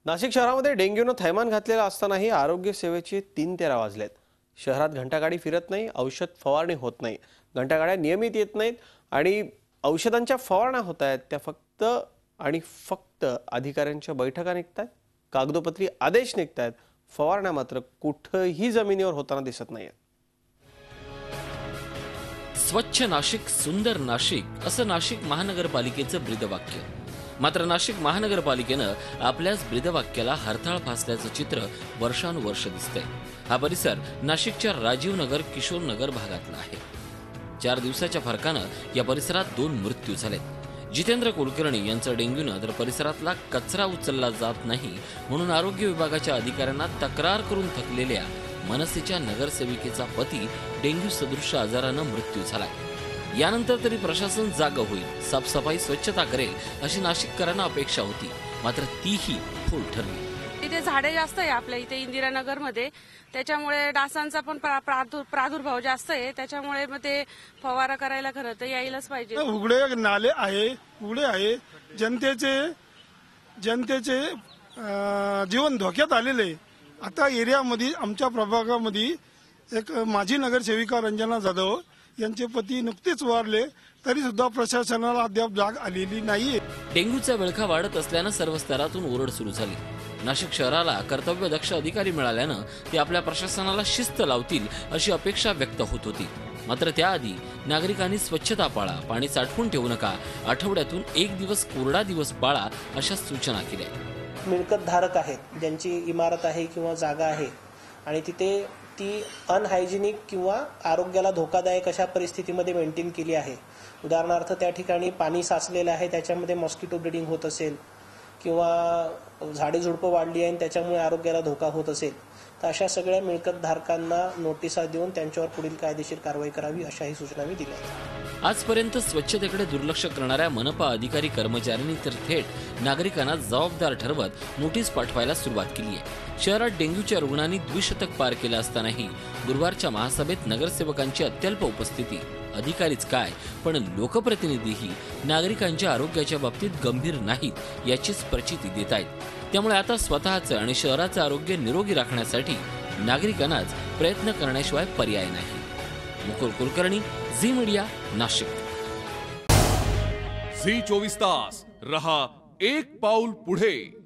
नाशिक शहरामध्ये डेंग्यूनं थैमान घातलेला असतानाही आरोग्य सेवेचे 3-13 वाजलेत। शहरात घंटागाडी फिरत नाही, औषध फवारणी होत नाही, घंटागाड्या नियमित येत नाहीत आणि औषधांच्या फवारण्या होत आहेत त्या फक्त अधिकाऱ्यांच्या बैठका निघतात, कागदोपत्री आदेश निघतात, फवारण्या मात्र कुठेही जमिनीवर होताना दिसत नाहीत। स्वच्छ नाशिक सुंदर नाशिक असं नाशिक महानगरपालिकेचं ब्रीदवाक्य। मात्र नाशिक महानगरपालिकेनं आपल्याच ब्रीदवाक्याला हरताळ फासल्याचं चित्र वर्षानुवर्ष दिसतंय। हा परिसर नाशिकच्या राजीव नगर किशोर नगर भागातला आहे। 4 दिवसाच्या फरकानं या परिसरात 2 मृत्यू झालेत। जितेंद्र कुलकर्णी यांचा डेंग्यूनं तर परिसरातला कचरा उचलला जात नाही म्हणून आरोग्य विभागाच्या अधिकाऱ्यांना तक्रार करून थकलेल्या मनसेच्या नगरसेविकेचा पती डेंग्यू सदृश आजारानं मृत्यू झालाय। यानंतर तरी प्रशासन जागं होईल, साफसफाई स्वच्छता करेल अशी नाशिककरांना अपेक्षा होती, मात्र तीही फोल ठरली। इथे झाडे जास्त आहे आपल्या इथे इंदिरानगर मध्ये, त्याच्यामुळे डासांचा पण प्रादुर्भाव जास्त आहे, त्याच्यामुळे मग ते फवारा करायला खरं तर यायलाच पाहिजे। उघडे नाले आहे, जनतेचे जीवन धोक्यात आलेले। आता एरियामध्ये आमच्या प्रभागामध्ये एक माजी नगरसेविका रंजना जाधव यांचे पती नुकतेच वारले, तरी सुद्धा प्रशासनाला अद्याप जाग आलेली नाहीये। डेंग्यूचा विळखा वाढत असल्यानं सर्व स्तरातून ओरड सुरू झाली। नाशिक शहराला कर्तव्यदक्ष अधिकारी मिळाल्यानं ते आपल्या प्रशासनाला शिस्त लावतील अशी अपेक्षा व्यक्त होत होती। मात्र त्याआधी नागरिकांनी स्वच्छता पाळा, पाणी साठवून ठेवू नका, आठवड्यातून 1 दिवस कोरडा दिवस पाळा अशा सूचना केल्या। मिळकत धारक आहेत, ज्यांची इमारत आहे किंवा जागा आहे आणि तिथे ती अनहायजेनिक किंवा आरोग्याला धोकादायक अशा परिस्थितीमध्ये मेंटेन केली आहे। उदाहरणार्थ त्या ठिकाणी पाणी साचलेलं आहे, त्याच्यामध्ये मॉस्किटो ब्रीडिंग होत असेल किंवा झाडे झुडपं वाढली आहे आणि त्याच्यामुळे आरोग्याला धोका होत असेल, तर अशा सगळ्या मिळकत धारकांना नोटिसा देऊन त्यांच्यावर पुढील कायदेशीर कारवाई करावी अशाही सूचना मी दिल्या आहेत। आजपर्यंत स्वच्छतेकडे दुर्लक्ष करणाऱ्या मनपा अधिकारी कर्मचाऱ्यांनी तर थेट नागरिकांना जबाबदार ठरवत नोटीस पाठवायला सुरुवात केली आहे। शहरात डेंग्यूच्या रुग्णांनी 200 पार केलं असतानाही गुरुवारच्या महासभेत नगरसेवकांची अत्यल्प उपस्थिती, अधिकारीच काय पण लोकप्रतिनिधीही नागरिकांच्या आरोग्याच्या बाबतीत गंभीर नाहीत याचीच प्रचिती देत आहेत। त्यामुळे आता स्वतःचं आणि शहराचं आरोग्य निरोगी राखण्यासाठी नागरिकांनाच प्रयत्न करण्याशिवाय पर्याय नाही। मुकुल कुलकर्णी, झी मीडिया, नाशिक। झी 24 तास रहा एक पाऊल पुढे।